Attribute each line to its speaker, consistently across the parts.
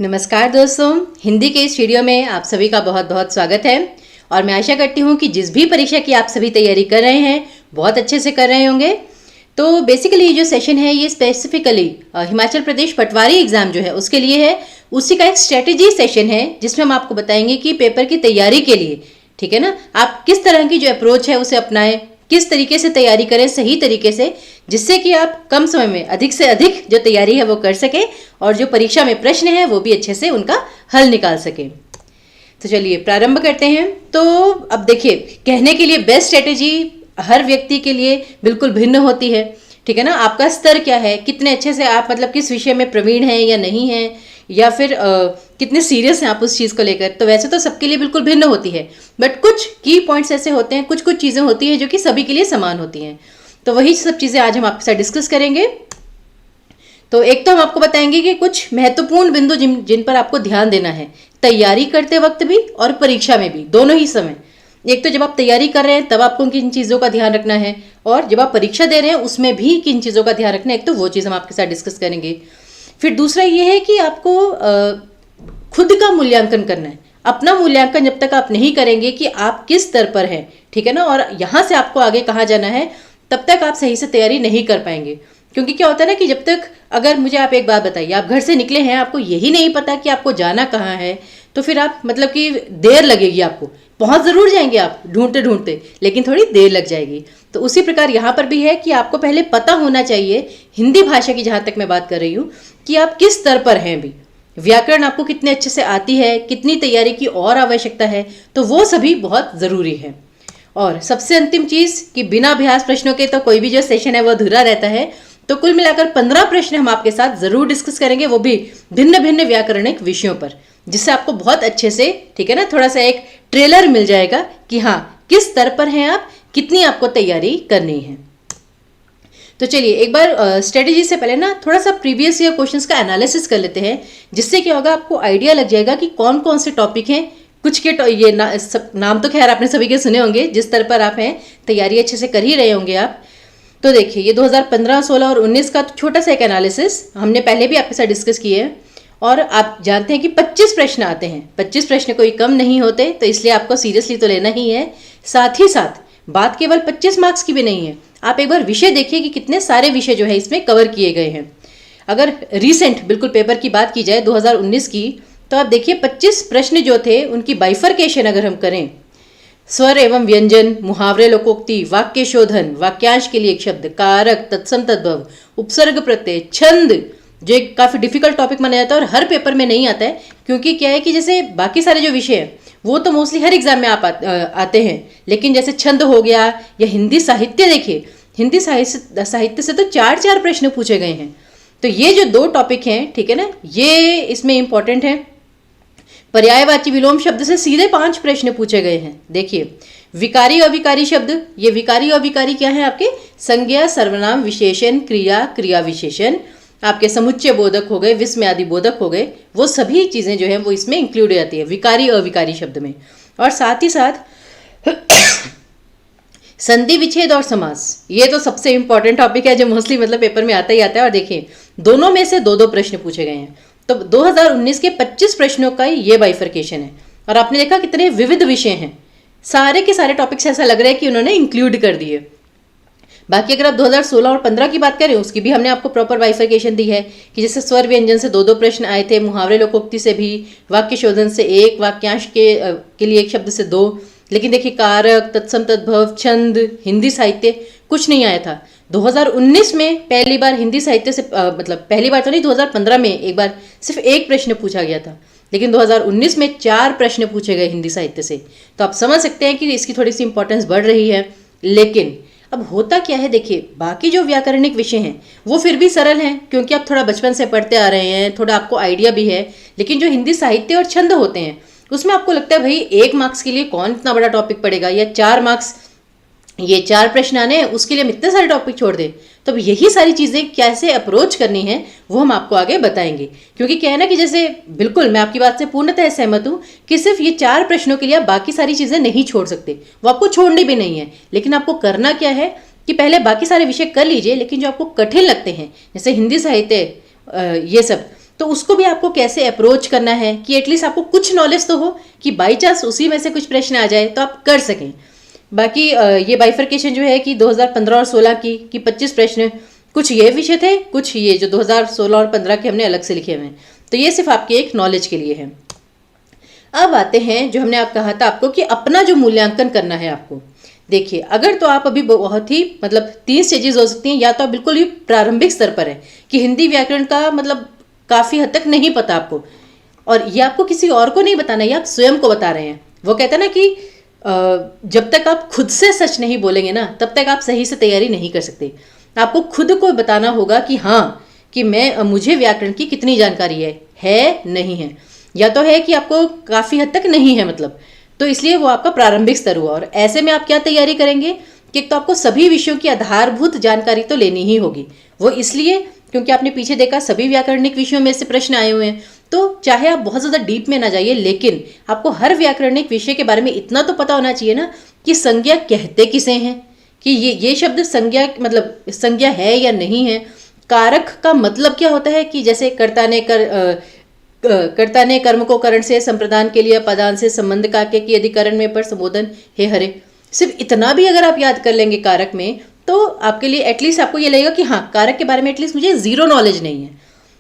Speaker 1: नमस्कार दोस्तों, हिंदी के इस वीडियो में आप सभी का बहुत बहुत स्वागत है। और मैं आशा करती हूँ कि जिस भी परीक्षा की आप सभी तैयारी कर रहे हैं बहुत अच्छे से कर रहे होंगे। तो बेसिकली ये जो सेशन है ये स्पेसिफिकली हिमाचल प्रदेश पटवारी एग्जाम जो है उसके लिए है। उसी का एक स्ट्रेटेजी सेशन है जिसमें हम आपको बताएंगे कि पेपर की तैयारी के लिए, ठीक है ना, आप किस तरह की जो अप्रोच है उसे अपनाएं, किस तरीके से तैयारी करें सही तरीके से, जिससे कि आप कम समय में अधिक से अधिक जो तैयारी है वो कर सकें और जो परीक्षा में प्रश्न है वो भी अच्छे से उनका हल निकाल सकें। तो चलिए प्रारंभ करते हैं। तो अब देखिए, कहने के लिए बेस्ट स्ट्रेटेजी हर व्यक्ति के लिए बिल्कुल भिन्न होती है, ठीक है ना। आपका स्तर क्या है, कितने अच्छे से आप मतलब किस विषय में प्रवीण हैं या नहीं हैं, या फिर कितने सीरियस हैं आप उस चीज़ को लेकर, तो वैसे तो सबके लिए बिल्कुल भिन्न होती है। बट कुछ की पॉइंट्स ऐसे होते हैं, कुछ चीज़ें होती हैं जो कि सभी के लिए समान होती हैं। तो वही सब चीज़ें आज हम आपके साथ डिस्कस करेंगे। तो एक तो हम आपको बताएंगे कि कुछ महत्वपूर्ण बिंदु जिन पर आपको ध्यान देना है तैयारी करते वक्त भी और परीक्षा में भी, दोनों ही समय। एक तो जब आप तैयारी कर रहे हैं तब आपको किन चीज़ों का ध्यान रखना है, और जब आप परीक्षा दे रहे हैं उसमें भी किन चीज़ों का ध्यान रखना है। एक तो वो चीज़ हम आपके साथ डिस्कस करेंगे। फिर दूसरा ये है कि आपको खुद का मूल्यांकन करना है। अपना मूल्यांकन जब तक आप नहीं करेंगे कि आप किस स्तर पर हैं, ठीक है ना, और यहाँ से आपको आगे कहाँ जाना है, तब तक आप सही से तैयारी नहीं कर पाएंगे। क्योंकि क्या होता है ना कि जब तक, अगर मुझे आप एक बात बताइए, आप घर से निकले हैं, आपको यही नहीं पता कि आपको जाना कहाँ है, तो फिर आप मतलब कि देर लगेगी, आपको पहुंच जरूर जाएंगे आप ढूंढते ढूंढते, लेकिन थोड़ी देर लग जाएगी। तो उसी प्रकार यहाँ पर भी है कि आपको पहले पता होना चाहिए, हिंदी भाषा की जहाँ तक मैं बात कर रही हूँ, कि आप किस स्तर पर हैं भी। व्याकरण आपको कितने अच्छे से आती है, कितनी तैयारी की और आवश्यकता है, तो वो सभी बहुत ज़रूरी है। और सबसे अंतिम चीज़ कि बिना अभ्यास प्रश्नों के तो कोई भी जो सेशन है वो अधूरा रहता है। तो कुल मिलाकर 15 प्रश्न हम आपके साथ ज़रूर डिस्कस करेंगे, वो भी भिन्न भिन्न व्याकरणिक विषयों पर, जिससे आपको बहुत अच्छे से, ठीक है ना, थोड़ा सा एक ट्रेलर मिल जाएगा कि हाँ किस स्तर पर हैं आप, कितनी आपको तैयारी करनी है। तो चलिए एक बार स्ट्रेटेजी से पहले ना थोड़ा सा प्रीवियस ईयर क्वेश्चंस का एनालिसिस कर लेते हैं, जिससे क्या होगा, आपको आइडिया लग जाएगा कि कौन कौन से टॉपिक हैं। कुछ के ये नाम तो खैर आपने सभी के सुने होंगे, जिस स्तर पर आप हैं तैयारी अच्छे से कर ही रहे होंगे आप। तो देखिए, ये 2015, 16 और 19 का छोटा सा एक एनालिसिस हमने पहले भी आपके साथ डिस्कस किए हैं। और आप जानते हैं कि 25 प्रश्न आते हैं, 25 प्रश्न कोई कम नहीं होते, तो इसलिए आपको सीरियसली तो लेना ही है। साथ ही साथ बात केवल 25 मार्क्स की भी नहीं है। आप एक बार विषय देखिए कि कितने सारे विषय जो है इसमें कवर किए गए हैं। अगर रीसेंट बिल्कुल पेपर की बात की जाए 2019 की, तो आप देखिए 25 प्रश्न जो थे उनकी बाइफरकेशन अगर हम करें, स्वर एवं व्यंजन, मुहावरे, लोकोक्ति, वाक्य शोधन, वाक्यांश के लिए एक शब्द, कारक, तत्सम तद्भव, उपसर्ग प्रत्यय, छंद, जो एक काफ़ी डिफिकल्ट टॉपिक माना जाता है और हर पेपर में नहीं आता है। क्योंकि क्या है कि जैसे बाकी सारे जो विषय हैं वो तो मोस्टली हर एग्जाम में आप आते हैं, लेकिन जैसे छंद हो गया या हिंदी साहित्य, देखिए हिंदी साहित्य से तो 4 प्रश्न पूछे गए हैं। तो ये जो 2 टॉपिक हैं, ठीक है ना, ये इसमें इंपॉर्टेंट है। पर्यायवाची विलोम शब्द से सीधे 5 प्रश्न पूछे गए हैं। देखिए, विकारी अविकारी शब्द, ये विकारी अविकारी क्या है, आपके संज्ञा, सर्वनाम, विशेषण, क्रिया, क्रिया विशेषण, आपके समुच्चय बोधक हो गए, विस्मय आदि बोधक हो गए, वो सभी चीज़ें जो है वो इसमें इंक्लूड हो जाती है विकारी अविकारी शब्द में। और साथ ही साथ संधि, विच्छेद और समास, ये तो सबसे इंपॉर्टेंट टॉपिक है जो मोस्टली मतलब पेपर में आता ही आता है। और देखिए दोनों में से 2-2 प्रश्न पूछे गए हैं। तो 2019 के 25 प्रश्नों का ये बाइफरकेशन है। और आपने देखा कितने विविध विषय हैं, सारे के सारे टॉपिक्स ऐसा लग रहा है कि उन्होंने इंक्लूड कर दिए। बाकी अगर आप 2016 और 15 की बात करें, उसकी भी हमने आपको प्रॉपर बाइफरकेशन दी है कि जैसे स्वर व्यंजन से 2-2 प्रश्न आए थे, मुहावरे लोकोक्ति से भी, वाक्य शोधन से 1, वाक्यांश के लिए एक शब्द से 2, लेकिन देखिए कारक, तत्सम तद्भव, छंद, हिंदी साहित्य कुछ नहीं आया था। 2019 में पहली बार हिंदी साहित्य से मतलब पहली बार तो नहीं, 2015 में एक बार सिर्फ 1 प्रश्न पूछा गया था, लेकिन 2019 में 4 प्रश्न पूछे गए हिंदी साहित्य से। तो आप समझ सकते हैं कि इसकी थोड़ी सी इंपॉर्टेंस बढ़ रही है। लेकिन अब होता क्या है, देखिए बाकी जो व्याकरणिक विषय हैं वो फिर भी सरल हैं, क्योंकि आप थोड़ा बचपन से पढ़ते आ रहे हैं, थोड़ा आपको आइडिया भी है। लेकिन जो हिंदी साहित्य और छंद होते हैं उसमें आपको लगता है भाई 1 मार्क्स के लिए कौन इतना बड़ा टॉपिक पढ़ेगा, या 4 मार्क्स, ये 4 प्रश्न आने हैं, उसके लिए हम इतने सारे टॉपिक छोड़ दें। तो यही सारी चीज़ें कैसे अप्रोच करनी है वो हम आपको आगे बताएंगे। क्योंकि क्या है ना कि जैसे बिल्कुल मैं आपकी बात से पूर्णतः सहमत हूँ कि सिर्फ ये 4 प्रश्नों के लिए आप बाकी सारी चीज़ें नहीं छोड़ सकते, वो आपको छोड़नी भी नहीं है। लेकिन आपको करना क्या है कि पहले बाकी सारे विषय कर लीजिए, लेकिन जो आपको कठिन लगते हैं जैसे हिंदी साहित्य ये सब, तो उसको भी आपको कैसे अप्रोच करना है कि एटलीस्ट आपको कुछ नॉलेज तो हो कि बाई चांस उसी में से कुछ प्रश्न आ जाए तो आप कर सकें। बाकी ये बाइफर्केशन जो है कि 2015 और 16 की कि 25 प्रश्न, कुछ ये विषय थे, कुछ ये जो 2016 और 15 के हमने अलग से लिखे हुए हैं। तो ये सिर्फ आपके एक नॉलेज के लिए है। अब आते हैं जो हमने आप कहा था आपको कि अपना जो मूल्यांकन करना है आपको। देखिए, अगर तो आप अभी बहुत ही मतलब 3 स्टेजेस हो सकती हैं, या तो आप बिल्कुल ही प्रारंभिक स्तर पर है कि हिंदी व्याकरण का मतलब काफ़ी हद तक नहीं पता आपको, और ये आपको किसी और को नहीं बताना, ये आप स्वयं को बता रहे हैं। वो कहते हैं ना कि जब तक आप खुद से सच नहीं बोलेंगे ना, तब तक आप सही से तैयारी नहीं कर सकते। आपको खुद को बताना होगा कि हाँ, कि मुझे व्याकरण की कितनी जानकारी है नहीं है, या तो है कि आपको काफ़ी हद तक नहीं है मतलब। तो इसलिए वो आपका प्रारंभिक स्तर हुआ। और ऐसे में आप क्या तैयारी करेंगे कि तो आपको सभी विषयों की आधारभूत जानकारी तो लेनी ही होगी। वो इसलिए क्योंकि आपने पीछे देखा सभी व्याकरणिक विषयों में से प्रश्न आए हुए हैं, तो चाहे आप बहुत ज़्यादा डीप में ना जाइए, लेकिन आपको हर व्याकरणिक विषय के बारे में इतना तो पता होना चाहिए ना कि संज्ञा कहते किसे हैं, कि ये शब्द संज्ञा मतलब संज्ञा है या नहीं है। कारक का मतलब क्या होता है कि जैसे कर्ता ने कर्म को करण से संप्रदान के लिए पदान से संबंध काके की अधिकरण में पर संबोधन हे हरे। सिर्फ इतना भी अगर आप याद कर लेंगे कारक में, तो आपके लिए एटलीस्ट आपको ये लगेगा कि हाँ, कारक के बारे में एटलीस्ट मुझे जीरो नॉलेज नहीं है।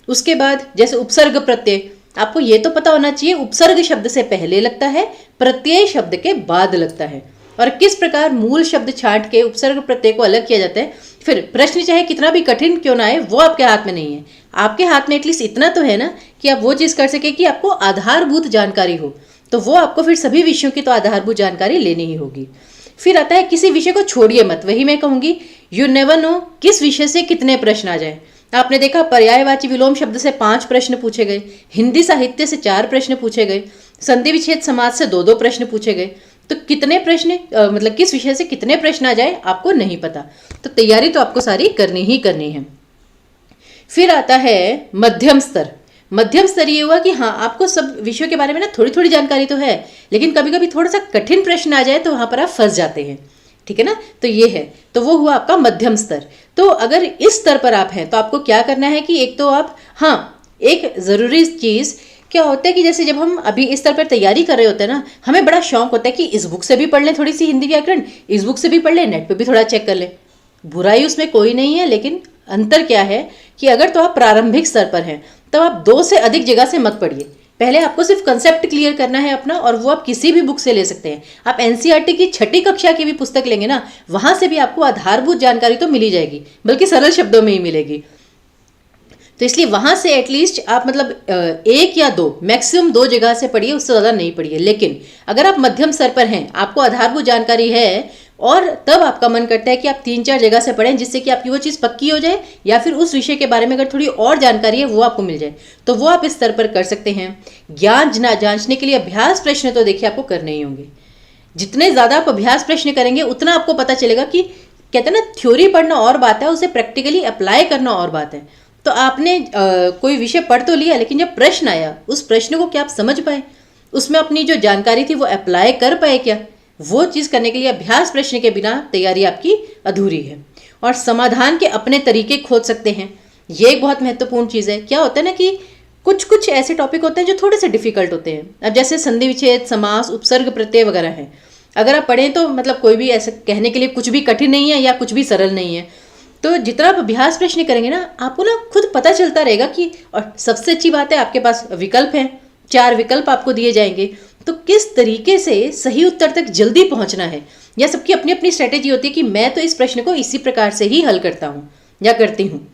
Speaker 1: उसके बाद जैसे उपसर्ग प्रत्यय, आपको ये तो पता होना चाहिए उपसर्ग शब्द से पहले लगता है, प्रत्यय शब्द के बाद लगता है, और किस प्रकार मूल शब्द छांट के उपसर्ग प्रत्यय को अलग किया जाता है। फिर प्रश्न चाहे कितना भी कठिन क्यों ना आए, वो आपके हाथ में नहीं है। आपके हाथ में एटलीस्ट इतना तो है ना कि आप वो चीज़ कर सके कि आपको आधारभूत जानकारी हो। तो वो आपको फिर सभी विषयों की तो आधारभूत जानकारी लेनी ही होगी। फिर आता है किसी विषय को छोड़िए मत। वही मैं कहूँगी, यू नेवर नो किस विषय से कितने प्रश्न आ जाए। आपने देखा पर्यायवाची विलोम शब्द से 5 प्रश्न पूछे गए, हिंदी साहित्य से 4 प्रश्न पूछे गए, संधि विच्छेद समाज से 2-2 प्रश्न पूछे गए। तो कितने प्रश्न मतलब किस विषय से कितने प्रश्न आ जाए आपको नहीं पता। तो तैयारी तो आपको सारी करनी ही करनी है। फिर आता है मध्यम स्तर। मध्यम स्तर ये हुआ कि हाँ, आपको सब विषयों के बारे में ना थोड़ी थोड़ी जानकारी तो है, लेकिन कभी कभी थोड़ा सा कठिन प्रश्न आ जाए तो वहाँ पर आप फंस जाते हैं। ठीक है ना, तो ये है, तो वो हुआ आपका मध्यम स्तर। तो अगर इस स्तर पर आप हैं तो आपको क्या करना है कि एक तो आप, हाँ, एक ज़रूरी चीज़ क्या होता है कि जैसे जब हम अभी इस स्तर पर तैयारी कर रहे होते हैं ना, हमें बड़ा शौक होता है कि इस बुक से भी पढ़ लें थोड़ी सी हिंदी व्याकरण, इस बुक से भी पढ़ लें, नेट पे भी थोड़ा चेक कर लें। बुराई उसमें कोई नहीं है, लेकिन अंतर क्या है कि अगर तो आप प्रारंभिक स्तर पर हैं तब आप 2 से अधिक जगह से मत पढ़िए। पहले आपको सिर्फ कंसेप्ट क्लियर करना है अपना, और वो आप किसी भी बुक से ले सकते हैं। आप एनसीईआरटी की 6ठी कक्षा की भी पुस्तक लेंगे ना, वहां से भी आपको आधारभूत जानकारी तो मिल ही जाएगी, बल्कि सरल शब्दों में ही मिलेगी। तो इसलिए वहां से एटलीस्ट आप मतलब 1 या 2 मैक्सिमम 2 जगह से पढ़िए, उससे ज़्यादा नहीं पढ़िए। लेकिन अगर आप मध्यम स्तर पर हैं, आपको आधारभूत जानकारी है, और तब आपका मन करता है कि आप 3-4 जगह से पढ़ें जिससे कि आपकी वो चीज़ पक्की हो जाए, या फिर उस विषय के बारे में अगर थोड़ी और जानकारी है वो आपको मिल जाए, तो वो आप इस स्तर पर कर सकते हैं। ज्ञान जांचने के लिए अभ्यास प्रश्न तो देखिए आपको करने ही होंगे। जितने ज़्यादा आप अभ्यास प्रश्न करेंगे उतना आपको पता चलेगा कि कहते हैं ना, थ्योरी पढ़ना और बात है, उसे प्रैक्टिकली अप्लाई करना और बात है। तो आपने कोई विषय पढ़ तो लिया, लेकिन जब प्रश्न आया उस प्रश्न को क्या आप समझ पाए, उसमें अपनी जो जानकारी थी वो अप्लाई कर पाए क्या, वो चीज़ करने के लिए अभ्यास प्रश्न के बिना तैयारी आपकी अधूरी है। और समाधान के अपने तरीके खोज सकते हैं, ये एक बहुत महत्वपूर्ण चीज़ है। क्या होता है ना कि कुछ ऐसे टॉपिक होते हैं जो थोड़े से डिफिकल्ट होते हैं। अब जैसे संधि विच्छेद, समास, उपसर्ग प्रत्यय वगैरह है, अगर आप पढ़ें तो मतलब कोई भी ऐसे कहने के लिए कुछ भी कठिन नहीं है या कुछ भी सरल नहीं है। तो जितना आप अभ्यास प्रश्न करेंगे ना, आपको ना खुद पता चलता रहेगा कि, और सबसे अच्छी बात है आपके पास विकल्प हैं, 4 विकल्प आपको दिए जाएंगे, तो किस तरीके से सही उत्तर तक जल्दी पहुंचना है। या सबकी अपनी अपनी स्ट्रेटेजी होती है कि मैं तो इस प्रश्न को इसी प्रकार से ही हल करता हूँ या करती हूँ।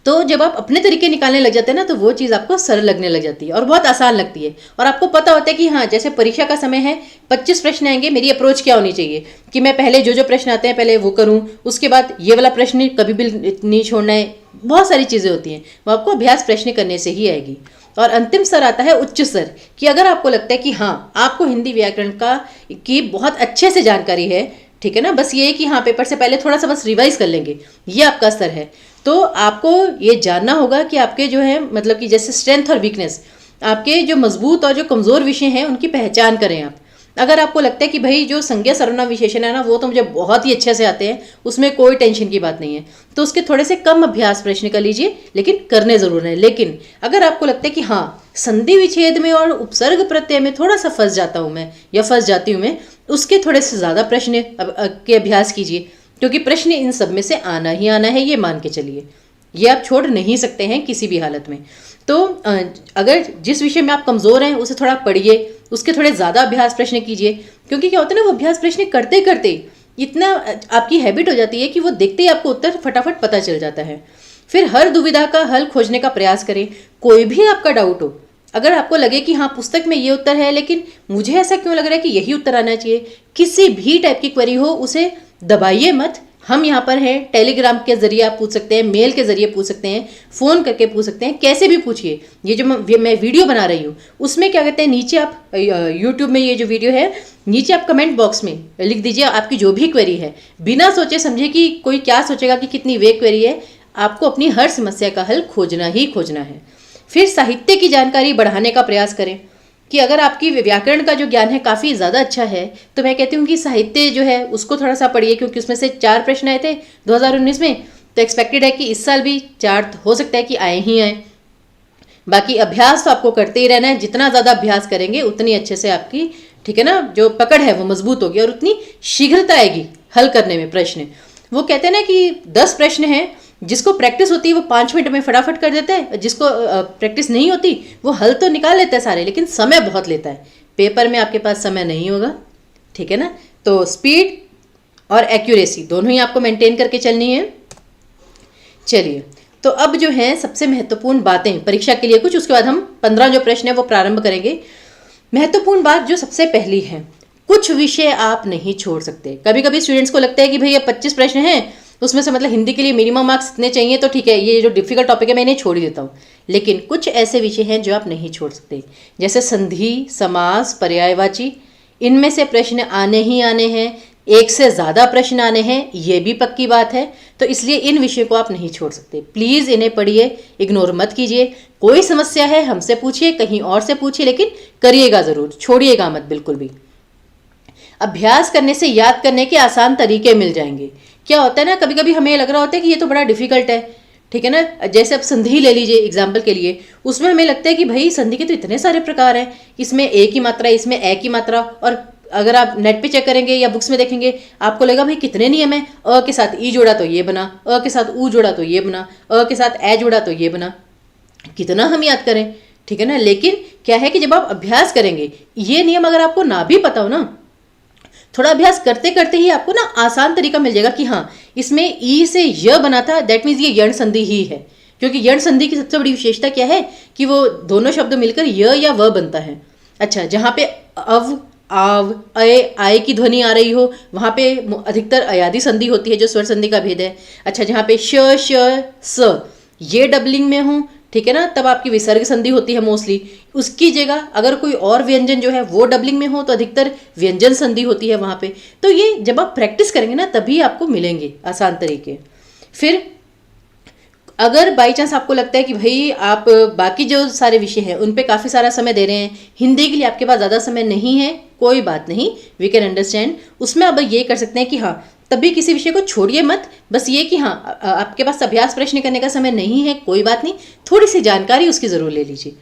Speaker 1: तो जब आप अपने तरीके निकालने लग जाते हैं ना, तो वो चीज़ आपको सरल लगने लग जाती है और बहुत आसान लगती है। और आपको पता होता है कि हाँ, जैसे परीक्षा का समय है, 25 प्रश्न आएंगे, मेरी अप्रोच क्या होनी चाहिए कि मैं पहले जो प्रश्न आते हैं पहले वो करूँ, उसके बाद ये वाला प्रश्न कभी भी नहीं छोड़ना है। बहुत सारी चीज़ें होती हैं, वो आपको अभ्यास प्रश्न करने से ही आएगी। और अंतिम स्तर आता है उच्च स्तर, कि अगर आपको लगता है कि हाँ, आपको हिंदी व्याकरण की बहुत अच्छे से जानकारी है, ठीक है ना, बस ये है कि हाँ, पेपर से पहले थोड़ा सा बस रिवाइज कर लेंगे, ये आपका स्तर है। तो आपको ये जानना होगा कि आपके जो है मतलब कि जैसे स्ट्रेंथ और वीकनेस, आपके जो मजबूत और जो कमज़ोर विषय हैं उनकी पहचान करें आप। अगर आपको लगता है कि भाई जो संज्ञा सर्वनाम विशेषण है ना वो तो मुझे बहुत ही अच्छे से आते हैं, उसमें कोई टेंशन की बात नहीं है, तो उसके थोड़े से कम अभ्यास प्रश्न कर लीजिए, लेकिन करने जरूर हैं। लेकिन अगर आपको लगता है कि हाँ संधि विच्छेद में और उपसर्ग प्रत्यय में थोड़ा सा फंस जाता हूं मैं या फंस जाती हूं मैं, उसके थोड़े से ज्यादा प्रश्न के अभ्यास कीजिए, क्योंकि प्रश्न इन सब में से आना ही आना है, ये मान के चलिए, ये आप छोड़ नहीं सकते हैं किसी भी हालत में। तो अगर जिस विषय में आप कमज़ोर हैं उसे थोड़ा पढ़िए, उसके थोड़े ज़्यादा अभ्यास प्रश्न कीजिए, क्योंकि क्या होता है ना, वो अभ्यास प्रश्न करते करते इतना आपकी हैबिट हो जाती है कि वो देखते ही आपको उत्तर फटाफट पता चल जाता है। फिर हर दुविधा का हल खोजने का प्रयास करें। कोई भी आपका डाउट हो, अगर आपको लगे कि हाँ पुस्तक में ये उत्तर है लेकिन मुझे ऐसा क्यों लग रहा है कि यही उत्तर आना चाहिए, किसी भी टाइप की क्वेरी हो उसे दबाइए मत। हम यहाँ पर हैं, टेलीग्राम के जरिए आप पूछ सकते हैं, मेल के जरिए पूछ सकते हैं, फ़ोन करके पूछ सकते हैं, कैसे भी पूछिए। ये जो मैं वीडियो बना रही हूँ उसमें क्या कहते हैं, नीचे आप यूट्यूब में ये जो वीडियो है नीचे आप कमेंट बॉक्स में लिख दीजिए आपकी जो भी क्वेरी है, बिना सोचे समझे कि कोई क्या सोचेगा कि कितनी वेग क्वेरी है। आपको अपनी हर समस्या का हल खोजना ही खोजना है। फिर साहित्य की जानकारी बढ़ाने का प्रयास करें कि अगर आपकी व्याकरण का जो ज्ञान है काफ़ी ज़्यादा अच्छा है तो मैं कहती हूँ कि साहित्य जो है उसको थोड़ा सा पढ़िए, क्योंकि उसमें से 4 प्रश्न आए थे 2019 में, तो एक्सपेक्टेड है कि इस साल भी 4 हो सकता है कि आए ही आए। बाकी अभ्यास तो आपको करते ही रहना है, जितना ज़्यादा अभ्यास करेंगे उतनी अच्छे से आपकी, ठीक है ना, जो पकड़ है वो मजबूत होगी और उतनी शीघ्रता आएगी हल करने में प्रश्न। वो कहते हैं ना कि 10 प्रश्न हैं, जिसको प्रैक्टिस होती है वो 5 मिनट में फटाफट कर देता है, जिसको प्रैक्टिस नहीं होती वो हल तो निकाल लेता है सारे, लेकिन समय बहुत लेता है। पेपर में आपके पास समय नहीं होगा, ठीक है ना, तो स्पीड और एक्यूरेसी दोनों ही आपको मेंटेन करके चलनी है। चलिए, तो अब जो है सबसे महत्वपूर्ण बातें परीक्षा के लिए कुछ, उसके बाद हम 15 जो प्रश्न है वो प्रारंभ करेंगे। महत्वपूर्ण बात जो सबसे पहली है, कुछ विषय आप नहीं छोड़ सकते। कभी कभी स्टूडेंट्स को लगता है कि भैया 25 प्रश्न हैं, उसमें से मतलब हिंदी के लिए मिनिमम मार्क्स इतने चाहिए तो ठीक है, ये जो डिफिकल्ट टॉपिक है मैं इन्हें छोड़ ही देता हूँ। लेकिन कुछ ऐसे विषय हैं जो आप नहीं छोड़ सकते, जैसे संधि, समास, पर्यायवाची, इनमें से प्रश्न आने ही आने हैं, एक से ज़्यादा प्रश्न आने हैं, ये भी पक्की बात है। तो इसलिए इन विषयों को आप नहीं छोड़ सकते। प्लीज़ इन्हें पढ़िए, इग्नोर मत कीजिए। कोई समस्या है हमसे पूछिए, कहीं और से पूछिए, लेकिन करिएगा ज़रूर, छोड़िएगा मत बिल्कुल भी। अभ्यास करने से याद करने के आसान तरीके मिल जाएंगे। क्या होता है ना, कभी कभी हमें लग रहा होता है कि ये तो बड़ा डिफिकल्ट है, ठीक है ना, जैसे अब संधि ले लीजिए एग्जाम्पल के लिए, उसमें हमें लगता है कि भाई संधि के तो इतने सारे प्रकार हैं, इसमें ए की मात्रा, इसमें ए की मात्रा, और अगर आप नेट पे चेक करेंगे या बुक्स में देखेंगे आपको लगेगा भाई कितने नियम है, अ के साथ ई जोड़ा तो ये बना, अ के साथ ऊ जोड़ा तो ये बना, अ के साथ ए जोड़ा तो ये बना, कितना हम याद करें, ठीक है ना। लेकिन क्या है कि जब आप अभ्यास करेंगे, ये नियम अगर आपको ना भी पता हो ना, थोड़ा अभ्यास करते करते ही आपको ना आसान तरीका मिल जाएगा कि हाँ इसमें ई से य बना था, दैट मीन्स ये यण संधि ही है। क्योंकि यण संधि की सबसे बड़ी विशेषता क्या है कि वो दोनों शब्द मिलकर य या व बनता है। अच्छा, जहाँ पे अव, आव, अय, आय की ध्वनि आ रही हो वहाँ पे अधिकतर अयादि संधि होती है, जो स्वर संधि का भेद है। अच्छा, जहाँ पे श, श, स ये डबलिंग में हो, ठीक है ना, तब आपकी विसर्ग संधि होती है मोस्टली। उसकी जगह अगर कोई और व्यंजन जो है वो डबलिंग में हो तो अधिकतर व्यंजन संधि होती है वहाँ पे। तो ये जब आप प्रैक्टिस करेंगे ना तभी आपको मिलेंगे आसान तरीके। फिर अगर बाई चांस आपको लगता है कि भाई आप बाकी जो सारे विषय हैं उन पे काफ़ी सारा समय दे रहे हैं, हिंदी के लिए आपके पास ज़्यादा समय नहीं है, कोई बात नहीं, वी कैन अंडरस्टैंड। उसमें अब ये कर सकते हैं कि हाँ तभी किसी विषय को छोड़िए मत। बस ये कि हाँ आपके पास अभ्यास प्रश्न करने का समय नहीं है, कोई बात नहीं, थोड़ी सी जानकारी उसकी ज़रूर ले लीजिए,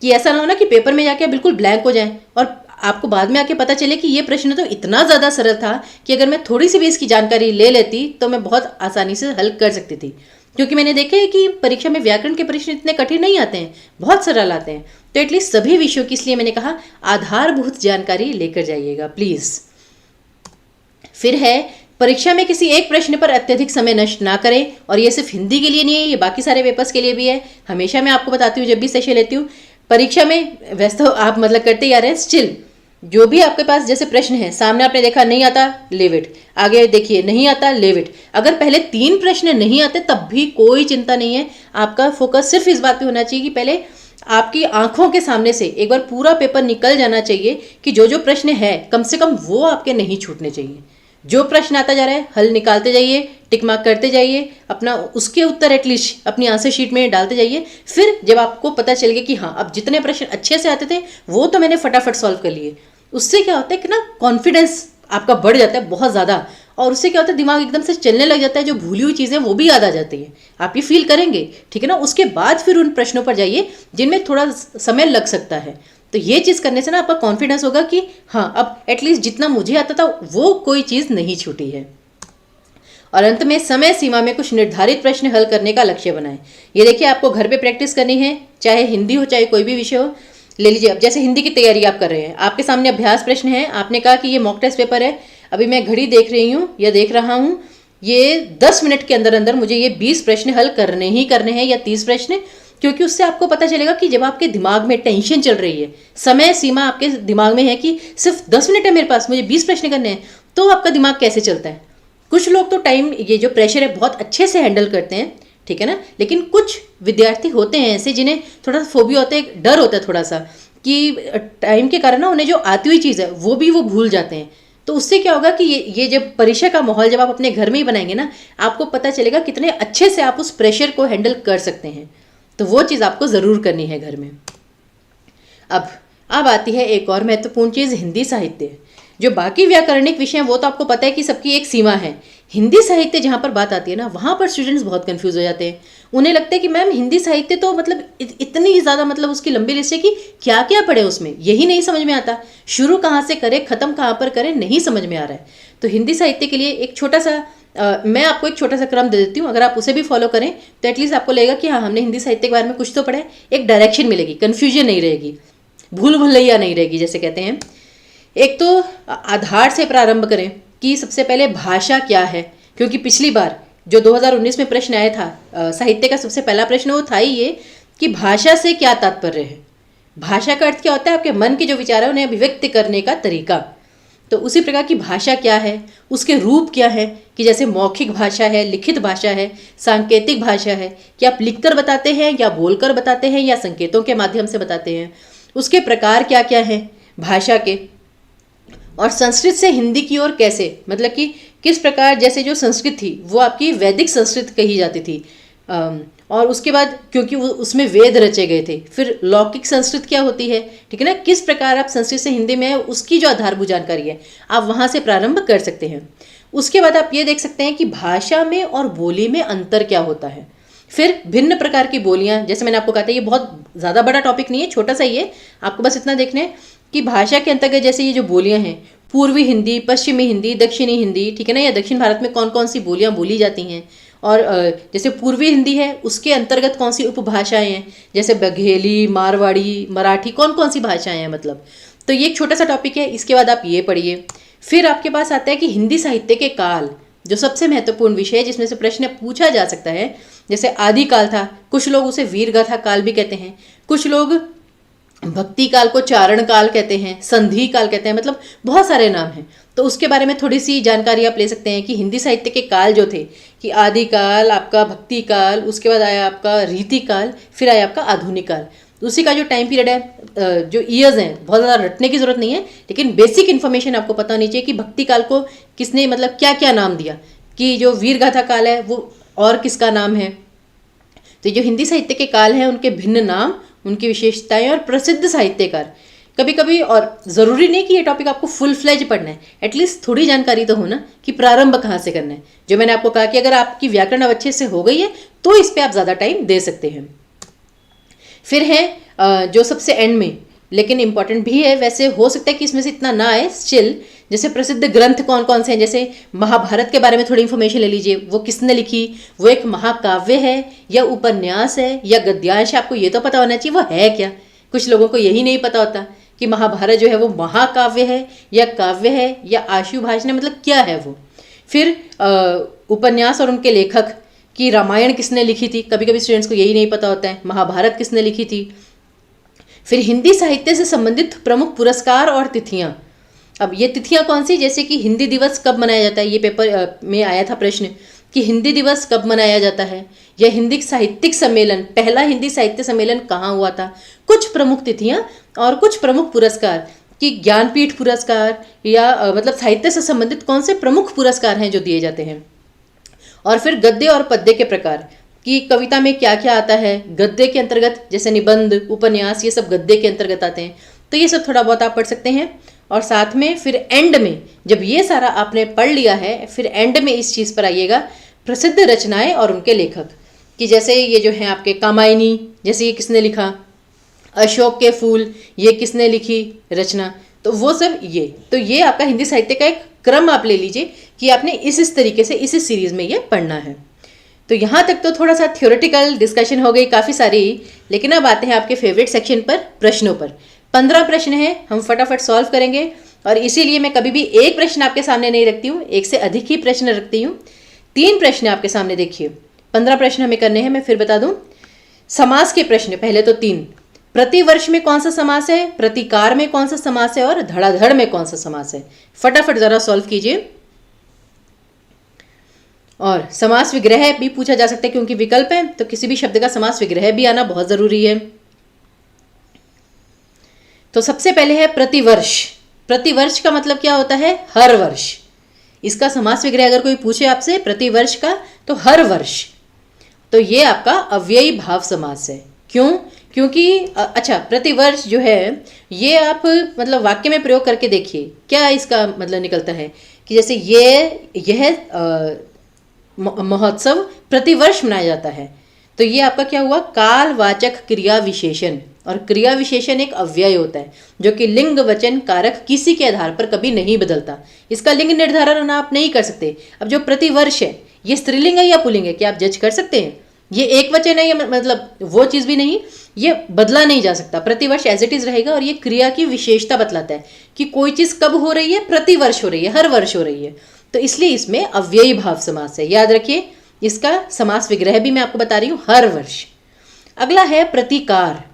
Speaker 1: कि ऐसा ना हो ना कि पेपर में जाके बिल्कुल ब्लैंक हो जाए और आपको बाद में आके पता चले कि ये प्रश्न तो इतना ज़्यादा सरल था कि अगर मैं थोड़ी सी भी इसकी जानकारी ले लेती तो मैं बहुत आसानी से हल कर सकती थी। क्योंकि मैंने देखा है कि परीक्षा में व्याकरण के प्रश्न इतने कठिन नहीं आते हैं, बहुत सरल आते हैं। तो एटलीस्ट सभी विषयों की, इसलिए मैंने कहा आधारभूत जानकारी लेकर जाइएगा प्लीज़। फिर है, परीक्षा में किसी एक प्रश्न पर अत्यधिक समय नष्ट ना करें, और ये सिर्फ हिंदी के लिए नहीं है, ये बाकी सारे पेपर्स के लिए भी है। हमेशा मैं आपको बताती हूँ जब भी सेशन लेती हूँ, परीक्षा में वैसे तो आप मतलब करते ही आ रहे हैं, स्टिल जो भी आपके पास जैसे प्रश्न है, सामने आपने देखा नहीं आता लीव इट, आगे देखिए नहीं आता लीव इट। अगर पहले 3 प्रश्न नहीं आते तब भी कोई चिंता नहीं है, आपका फोकस सिर्फ इस बात पे होना चाहिए कि पहले आपकी आंखों के सामने से एक बार पूरा पेपर निकल जाना चाहिए कि जो जो प्रश्न है कम से कम वो आपके नहीं छूटने चाहिए। जो प्रश्न आता जा रहा है हल निकालते जाइए, टिक मार्क करते जाइए, अपना उसके उत्तर एटलीस्ट अपनी आंसर शीट में डालते जाइए। फिर जब आपको पता चल गया कि हाँ अब जितने प्रश्न अच्छे से आते थे वो तो मैंने फटाफट सॉल्व कर लिए, उससे क्या होता है कि ना कॉन्फिडेंस आपका बढ़ जाता है बहुत ज़्यादा, और उससे क्या होता है दिमाग एकदम से चलने लग जाता है, जो भूली हुई चीज़ें वो भी याद आ जाती हैं, आप ये फील करेंगे, ठीक है ना। उसके बाद फिर उन प्रश्नों पर जाइए जिनमें थोड़ा समय लग सकता है। तो ये चीज़ करने से ना आपका कॉन्फिडेंस होगा कि हाँ अब एटलीस्ट जितना मुझे आता था वो कोई चीज़ नहीं छूटी है। और अंत में समय सीमा में कुछ निर्धारित प्रश्न हल करने का लक्ष्य बनाएं। ये देखिए आपको घर पे प्रैक्टिस करनी है, चाहे हिंदी हो चाहे कोई भी विषय हो। ले लीजिए अब जैसे हिंदी की तैयारी आप कर रहे हैं, आपके सामने अभ्यास प्रश्न है, आपने कहा कि ये मॉक टेस्ट पेपर है, अभी मैं घड़ी देख रही हूँ या देख रहा हूँ, ये 10 मिनट के अंदर अंदर मुझे ये 20 प्रश्न हल करने ही करने हैं या 30 प्रश्न, क्योंकि उससे आपको पता चलेगा कि जब आपके दिमाग में टेंशन चल रही है, समय सीमा आपके दिमाग में है कि सिर्फ 10 मिनट है मेरे पास, मुझे 20 प्रश्न करने हैं, तो आपका दिमाग कैसे चलता है। कुछ लोग तो टाइम ये जो प्रेशर है बहुत अच्छे से हैंडल करते हैं, ठीक है ना, लेकिन कुछ विद्यार्थी होते हैं ऐसे जिन्हें थोड़ा सा फोबिया होता है, डर होता है थोड़ा सा कि टाइम के कारण ना उन्हें जो आती हुई चीज़ है वो भी वो भूल जाते हैं। तो उससे क्या होगा कि ये जब परीक्षा का माहौल जब आप अपने घर में ही बनाएंगे ना, आपको पता चलेगा कितने अच्छे से आप उस प्रेशर को हैंडल कर सकते हैं। तो वो चीज़ आपको ज़रूर करनी है घर में। अब आती है एक और महत्वपूर्ण चीज़, हिंदी साहित्य। जो बाकी व्याकरणिक विषय हैं वो तो आपको पता है कि सबकी एक सीमा है, हिंदी साहित्य जहाँ पर बात आती है ना वहाँ पर स्टूडेंट्स बहुत कंफ्यूज हो जाते हैं। उन्हें लगता है कि मैम हिंदी साहित्य तो मतलब इतनी ज़्यादा मतलब उसकी लंबी लिस्ट है कि क्या क्या पढ़े उसमें, यही नहीं समझ में आता, शुरू कहाँ से करें ख़त्म कहाँ पर करें नहीं समझ में आ रहा है। तो हिंदी साहित्य के लिए एक छोटा सा मैं आपको एक छोटा सा क्रम दे देती हूँ, अगर आप उसे भी फॉलो करें तो एटलीस्ट आपको लगेगा कि हाँ हमने हिंदी साहित्य के बारे में कुछ तो पढ़ा है, एक डायरेक्शन मिलेगी, कन्फ्यूजन नहीं रहेगी, भूल भुलैया नहीं रहेगी जैसे कहते हैं। एक तो आधार से प्रारंभ करें कि सबसे पहले भाषा क्या है, क्योंकि पिछली बार जो 2019 में प्रश्न आया था साहित्य का सबसे पहला प्रश्न वो था ही ये कि भाषा से क्या तात्पर्य है। भाषा का अर्थ क्या होता है, आपके मन के जो विचार है उन्हें अभिव्यक्त करने का तरीका। तो उसी प्रकार की भाषा क्या है, उसके रूप क्या है, कि जैसे मौखिक भाषा है, लिखित भाषा है, सांकेतिक भाषा है, कि आप लिखकर बताते हैं या बोलकर बताते हैं या संकेतों के माध्यम से बताते हैं, उसके प्रकार क्या क्या हैं भाषा के, और संस्कृत से हिंदी की ओर कैसे, मतलब कि किस प्रकार, जैसे जो संस्कृत थी वो आपकी वैदिक संस्कृत कही जाती थी, और उसके बाद क्योंकि वो उसमें वेद रचे गए थे, फिर लौकिक संस्कृत क्या होती है, ठीक है ना, किस प्रकार आप संस्कृत से हिंदी में उसकी जो आधारभूत जानकारी है आप वहाँ से प्रारंभ कर सकते हैं। उसके बाद आप ये देख सकते हैं कि भाषा में और बोली में अंतर क्या होता है। फिर भिन्न प्रकार की बोलियाँ, जैसे मैंने आपको कहा था ये बहुत ज़्यादा बड़ा टॉपिक नहीं है, छोटा सा ही है, आपको बस इतना देखना है कि भाषा के अंतर्गत जैसे ये जो बोलियां हैं, पूर्वी हिंदी, पश्चिमी हिंदी, दक्षिणी हिंदी, ठीक है ना, या दक्षिण भारत में कौन कौन सी बोलियां बोली जाती हैं, और जैसे पूर्वी हिंदी है उसके अंतर्गत कौन सी उपभाषाएं हैं, जैसे बघेली, मारवाड़ी, मराठी, कौन कौन सी भाषाएं हैं मतलब। तो ये एक छोटा सा टॉपिक है, इसके बाद आप ये पढ़िए। फिर आपके पास आता है कि हिंदी साहित्य के काल, जो सबसे महत्वपूर्ण विषय है जिसमें से प्रश्न पूछा जा सकता है। जैसे आदि काल था, कुछ लोग उसे वीरगाथा काल भी कहते हैं, कुछ लोग भक्ति काल को चारण काल कहते हैं, संधि काल कहते हैं, मतलब बहुत सारे नाम हैं। तो उसके बारे में थोड़ी सी जानकारी आप ले सकते हैं कि हिंदी साहित्य के काल जो थे कि आदि काल, आपका भक्ति काल, उसके बाद आया आपका रीति काल, फिर आया आपका आधुनिक काल। उसी का जो टाइम पीरियड है, जो ईयर्स हैं, बहुत ज़्यादा रटने की जरूरत नहीं है, लेकिन बेसिक इन्फॉर्मेशन आपको पता होनी चाहिए कि भक्ति काल को किसने मतलब क्या क्या नाम दिया, कि जो वीरगाथा काल है वो और किसका नाम है। तो जो हिंदी साहित्य के काल हैं उनके भिन्न नाम, उनकी विशेषताएं और प्रसिद्ध साहित्यकार। कभी कभी, और ज़रूरी नहीं कि ये टॉपिक आपको फुल फ्लेज पढ़ना है, एटलीस्ट थोड़ी जानकारी तो हो ना कि प्रारंभ कहाँ से करना है। जो मैंने आपको कहा कि अगर आपकी व्याकरण अब अच्छे से हो गई है तो इस पर आप ज़्यादा टाइम दे सकते हैं। फिर है जो सबसे एंड में, लेकिन इंपॉर्टेंट भी है, वैसे हो सकता है कि इसमें से इतना ना आए स्टिल, जैसे प्रसिद्ध ग्रंथ कौन कौन से हैं। जैसे महाभारत के बारे में थोड़ी इन्फॉर्मेशन ले लीजिए, वो किसने लिखी, वो एक महाकाव्य है या उपन्यास है या गद्यांश है, आपको ये तो पता होना चाहिए वो है क्या। कुछ लोगों को यही नहीं पता होता कि महाभारत जो है वो महाकाव्य है या काव्य है या आशु भाषण है, मतलब क्या है वो। फिर उपन्यास और उनके लेखक, कि रामायण किसने लिखी थी, कभी कभी स्टूडेंट्स को यही नहीं पता होता है, महाभारत किसने लिखी थी। फिर हिंदी साहित्य से संबंधित प्रमुख पुरस्कार और तिथियां। अब ये तिथियां कौन सी, जैसे कि हिंदी दिवस कब मनाया जाता है, ये पेपर में आया था प्रश्न कि हिंदी दिवस कब मनाया जाता है, या हिंदी साहित्यिक सम्मेलन, पहला हिंदी साहित्य सम्मेलन कहाँ हुआ था। कुछ प्रमुख तिथियां और कुछ प्रमुख पुरस्कार, कि ज्ञानपीठ पुरस्कार या मतलब साहित्य से संबंधित कौन से प्रमुख पुरस्कार हैं जो दिए जाते हैं। और फिर गद्य और पद्य के प्रकार, कि कविता में क्या क्या आता है। गद्य के अंतर्गत जैसे निबंध, उपन्यास, ये सब गद्य के अंतर्गत आते हैं, तो ये सब थोड़ा बहुत आप पढ़ सकते हैं। और साथ में फिर एंड में जब ये सारा आपने पढ़ लिया है, फिर एंड में इस चीज़ पर आइएगा प्रसिद्ध रचनाएं और उनके लेखक, कि जैसे ये जो हैं आपके कामायनी, जैसे ये किसने लिखा, अशोक के फूल, ये किसने लिखी रचना, तो वो सब ये। तो ये आपका हिंदी साहित्य का एक क्रम आप ले लीजिए कि आपने इस तरीके से इस सीरीज में ये पढ़ना है। तो यहाँ तक तो थोड़ा सा थ्योरेटिकल डिस्कशन हो गई काफ़ी सारी, लेकिन अब आते हैं आपके फेवरेट सेक्शन पर, प्रश्नों पर। 15 प्रश्न हैं, हम फटाफट सॉल्व करेंगे, और इसीलिए मैं कभी भी एक प्रश्न आपके सामने नहीं रखती हूँ, एक से अधिक ही प्रश्न रखती हूँ। 3 प्रश्न आपके सामने देखिए, 15 प्रश्न हमें करने हैं। मैं फिर बता दूँ, समास के प्रश्न पहले तो 3, प्रतिवर्ष में कौन सा समास है, प्रतिकार में कौन सा समास है, और धड़ाधड़ में कौन सा समास है। फटाफट ज़रा सॉल्व कीजिए। और समास विग्रह भी पूछा जा सकता है, क्योंकि विकल्प है तो किसी भी शब्द का समास विग्रह भी आना बहुत ज़रूरी है। तो सबसे पहले है प्रतिवर्ष। प्रतिवर्ष का मतलब क्या होता है, हर वर्ष। इसका समास विग्रह अगर कोई पूछे आपसे प्रतिवर्ष का, तो हर वर्ष, तो ये आपका अव्ययी भाव समास है। क्यों? क्योंकि अच्छा, प्रतिवर्ष जो है ये आप मतलब वाक्य में प्रयोग करके देखिए क्या इसका मतलब निकलता है, कि जैसे यह महोत्सव प्रतिवर्ष मनाया जाता है, तो ये आपका क्या हुआ, कालवाचक क्रिया विशेषण, और क्रिया विशेषण एक अव्यय होता है जो कि लिंग वचन कारक किसी के आधार पर कभी नहीं बदलता। इसका लिंग निर्धारण आप नहीं कर सकते। अब जो प्रतिवर्ष है ये स्त्रीलिंग है या पुल्लिंग है, क्या आप जज कर सकते हैं? ये एक वचन है या मतलब वो चीज़ भी नहीं, ये बदला नहीं जा सकता। प्रतिवर्ष एज इट इज रहेगा, और ये क्रिया की विशेषता बतलाता है कि कोई चीज़ कब हो रही है, प्रतिवर्ष हो रही है, हर वर्ष हो रही है, तो इसलिए इसमें अव्ययी भाव समास है। याद रखिए, इसका समास विग्रह भी मैं आपको बता रही हूँ, हर वर्ष। अगला है प्रतिकार।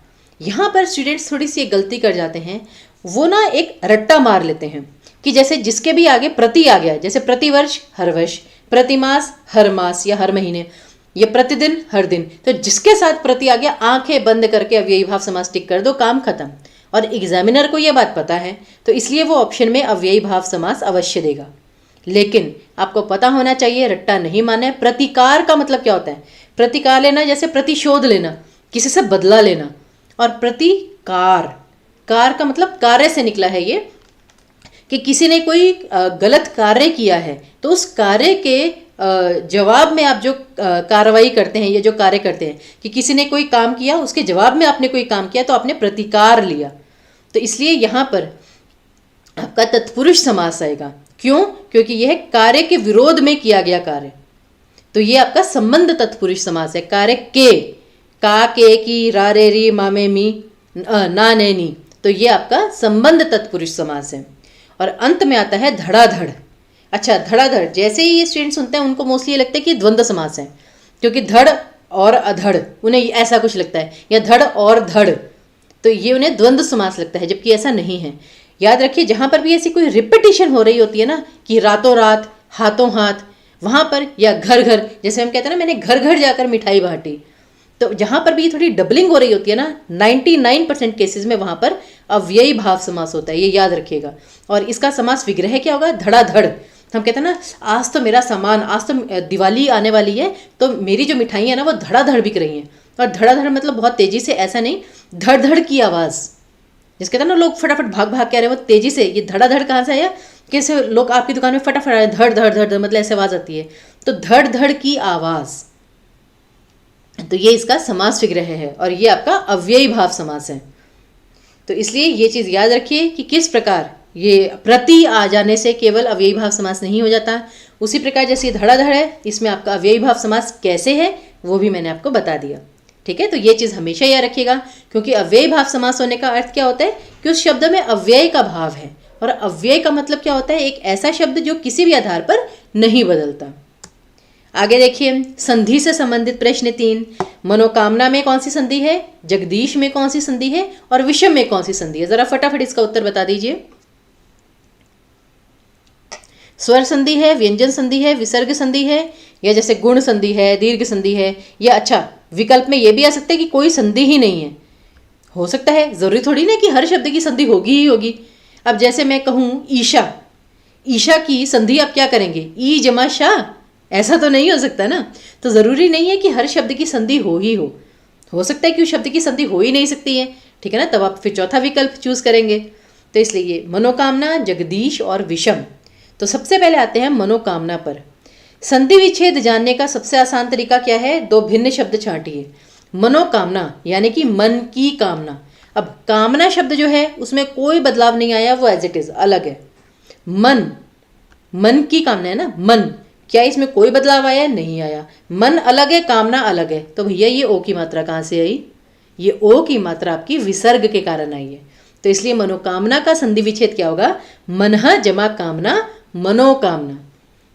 Speaker 1: यहाँ पर स्टूडेंट्स थोड़ी सी एक गलती कर जाते हैं, वो ना एक रट्टा मार लेते हैं कि जैसे जिसके भी आगे प्रति आ गया, जैसे प्रतिवर्ष हर वर्ष, प्रतिमास हर मास या हर महीने, ये प्रतिदिन हर दिन, तो जिसके साथ प्रति आ गया आंखें बंद करके अव्ययी भाव समास टिक कर दो, काम खत्म। और एग्जामिनर को यह बात पता है, तो इसलिए वो ऑप्शन में अव्ययी भाव समास अवश्य देगा। लेकिन आपको पता होना चाहिए, रट्टा नहीं माना है। प्रतिकार का मतलब क्या होता है? प्रतिकार लेना, जैसे प्रतिशोध लेना, किसी से बदला लेना। और प्रतिकार, कार का मतलब कार्य से निकला है ये, कि किसी ने कोई गलत कार्य किया है तो उस कार्य के जवाब में आप जो कार्रवाई करते हैं, ये जो कार्य करते हैं, कि किसी ने कोई काम किया, उसके जवाब में आपने कोई काम किया तो आपने प्रतिकार लिया। तो इसलिए यहाँ पर आपका तत्पुरुष समास आएगा। क्यों? क्योंकि यह कार्य के विरोध में किया गया कार्य, तो ये आपका संबंध तत्पुरुष समास है। कार्य के, का, के, की, रा, रे, री, मा, में, मी, ना, ने, नी, तो ये आपका संबंध तत्पुरुष समास है। और अंत में आता है धड़ाधड़। अच्छा, धड़ाधड़ जैसे ही ये स्टूडेंट सुनते हैं उनको मोस्टली ये लगता है कि द्वंद्व समास है, क्योंकि धड़ और अधड़ उन्हें ऐसा कुछ लगता है, या धड़ और धड़, तो ये उन्हें द्वंद्व समास लगता है, जबकि ऐसा नहीं है। याद रखिए, जहाँ पर भी ऐसी कोई रिपीटिशन हो रही होती है ना, कि रातों रात, हाथों हाथ, वहाँ पर, या घर घर, जैसे हम कहते हैं ना मैंने घर घर जाकर मिठाई बांटी, तो जहाँ पर भी थोड़ी डबलिंग हो रही होती है ना, 99% केसेस में वहाँ पर अव्ययी भाव समास होता है, ये याद रखिएगा। और इसका समास विग्रह क्या होगा? धड़ाधड़। हम कहते हैं ना, आज तो मेरा सामान, आज तो दिवाली आने वाली है तो मेरी जो मिठाई है ना वो धड़ाधड़ बिक रही हैं। और धड़ाधड़ मतलब बहुत तेजी से, ऐसा नहीं, धड़ धड़ की आवाज़, जिस कहते हैं ना लोग फटाफट भाग भाग के आ रहे हैं, वो तेजी से। ये धड़ाधड़ कहाँ से आया? कैसे लोग आपकी दुकान में फटाफट आ रहे हैं, धड़ धड़ धड़, मतलब ऐसे आवाज़ आती है, तो धड़ धड़ की आवाज़, तो ये इसका समास विग्रह है, और ये आपका अव्ययी भाव समास है। तो इसलिए ये चीज़ याद रखिए कि किस प्रकार ये प्रति आ जाने से केवल अव्ययी भाव समास नहीं हो जाता। उसी प्रकार जैसे धड़ाधड़ है, इसमें आपका अव्ययी भाव समास कैसे है वो भी मैंने आपको बता दिया। ठीक है, तो ये चीज़ हमेशा याद रखिएगा, क्योंकि अव्ययी भाव समास होने का अर्थ क्या होता है कि उस शब्द में अव्यय का भाव है, और अव्यय का मतलब क्या होता है? एक ऐसा शब्द जो किसी भी आधार पर नहीं बदलता। आगे देखिए, संधि से संबंधित प्रश्न 3। मनोकामना में कौन सी संधि है, जगदीश में कौन सी संधि है, और विषम में कौन सी संधि है? जरा फटाफट इसका उत्तर बता दीजिए। स्वर संधि है, व्यंजन संधि है, विसर्ग संधि है, या जैसे गुण संधि है, दीर्घ संधि है, या अच्छा विकल्प में ये भी आ सकता है कि कोई संधि ही नहीं है। हो सकता है, जरूरी थोड़ी ना कि हर शब्द की संधि होगी ही होगी। अब जैसे मैं कहूँ ईशा, ईशा की संधि आप क्या करेंगे? ई जमा शाह, ऐसा तो नहीं हो सकता ना। तो ज़रूरी नहीं है कि हर शब्द की संधि हो ही हो सकता है कि उस शब्द की संधि हो ही नहीं सकती है। ठीक है ना, तब आप फिर चौथा विकल्प चूज करेंगे। तो इसलिए ये मनोकामना, जगदीश और विषम। तो सबसे पहले आते हैं मनोकामना पर। संधि विच्छेद जानने का सबसे आसान तरीका क्या है? दो भिन्न शब्द छांटिए। मनोकामना यानी कि मन की कामना। अब कामना शब्द जो है उसमें कोई बदलाव नहीं आया, वो एज इट इज अलग है। मन, मन की कामना है ना, मन, क्या इसमें कोई बदलाव आया? नहीं आया। मन अलग है, कामना अलग है। तो भैया ये ओ की मात्रा कहाँ से आई? ये ओ की मात्रा आपकी विसर्ग के कारण आई है। तो इसलिए मनोकामना का संधि विच्छेद क्या होगा? मनः जमा कामना, मनोकामना।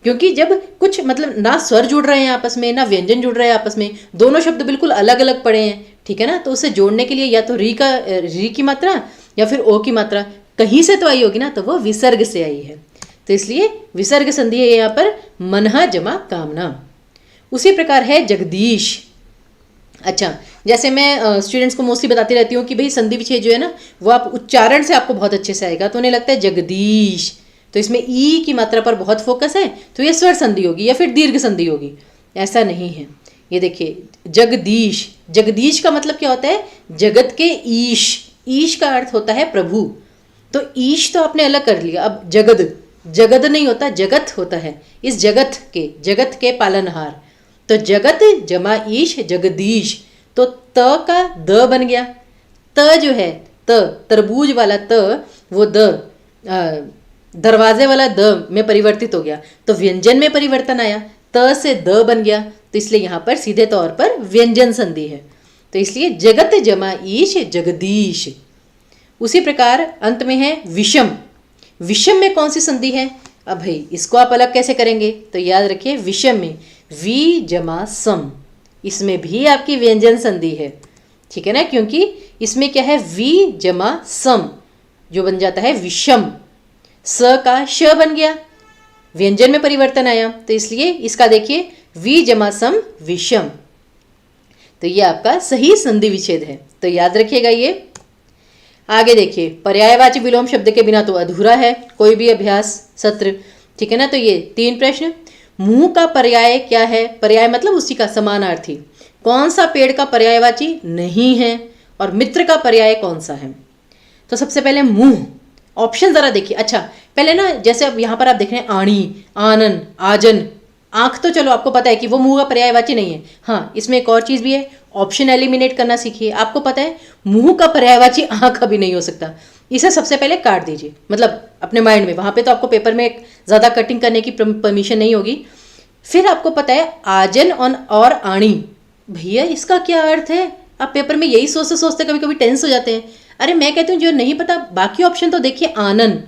Speaker 1: क्योंकि जब कुछ मतलब ना स्वर जुड़ रहे हैं आपस में, ना व्यंजन जुड़ रहे हैं आपस में, दोनों शब्द बिल्कुल अलग अलग पड़े हैं, ठीक है ना, तो उसे जोड़ने के लिए या तो री की मात्रा या फिर ओ की मात्रा कहीं से तो आई होगी ना, तो वो विसर्ग से आई है। तो इसलिए विसर्ग संधि है यहाँ पर मनः जमा कामना। उसी प्रकार है जगदीश। अच्छा, जैसे मैं स्टूडेंट्स को मोस्टली बताती रहती हूँ कि भाई संधि विच्छेद जो है ना वो आप उच्चारण से आपको बहुत अच्छे से आएगा, तो उन्हें लगता है जगदीश, तो इसमें ई की मात्रा पर बहुत फोकस है, तो ये स्वर संधि होगी या फिर दीर्घ संधि होगी। ऐसा नहीं है। ये देखिए जगदीश, जगदीश का मतलब क्या होता है? जगत के ईश। ईश का अर्थ होता है प्रभु। तो ईश तो आपने अलग कर लिया। अब जगद, जगद नहीं होता, जगत होता है। इस जगत के पालनहार। तो जगत जमा ईश, जगदीश। तो त का द बन गया। त जो है त, तरबूज वाला त, वो दरवाजे वाला द में परिवर्तित हो गया, तो व्यंजन में परिवर्तन आया, त से द बन गया, तो इसलिए यहाँ पर सीधे तौर पर व्यंजन संधि है। तो इसलिए जगत जमा ईश, जगदीश। उसी प्रकार अंत में है विषम। विषम में कौन सी संधि है? अब भाई इसको आप अलग कैसे करेंगे? तो याद रखिए विषम में वी जमा सम, इसमें भी आपकी व्यंजन संधि है, ठीक है ना, क्योंकि इसमें क्या है? वी जमा सम, जो बन जाता है विषम। स का श बन गया, व्यंजन में परिवर्तन आया, तो इसलिए इसका देखिए वी जमा सम विषम। तो ये आपका सही संधि विच्छेद है, तो याद रखिएगा ये। आगे देखिए, पर्यायवाची विलोम शब्द के बिना तो अधूरा है कोई भी अभ्यास सत्र, ठीक है ना। तो ये 3 प्रश्न। मुंह का पर्याय क्या है? पर्याय मतलब उसी का समानार्थी। कौन सा पेड़ का पर्यायवाची नहीं है? और मित्र का पर्याय कौन सा है? तो सबसे पहले मुंह, ऑप्शन जरा देखिए। अच्छा, पहले ना जैसे अब यहाँ पर आप देख रहे हैं आणी, आनन, आजन, आंख, तो चलो आपको पता है कि वो मुंह का पर्यायवाची नहीं है। हाँ, इसमें एक और चीज भी है, ऑप्शन एलिमिनेट करना सीखिए। आपको पता है मुंह का पर्यायवाची आंख कभी नहीं हो सकता, इसे सबसे पहले काट दीजिए, मतलब अपने माइंड में, वहां पे तो आपको पेपर में ज्यादा कटिंग करने की परमिशन नहीं होगी। फिर आपको पता है आजन और आणी, भैया इसका क्या अर्थ है? आप पेपर में यही सोचते सोचते कभी कभी टेंस हो जाते हैं। अरे मैं कहती हूँ जो नहीं पता बाकी ऑप्शन तो देखिए। आनन,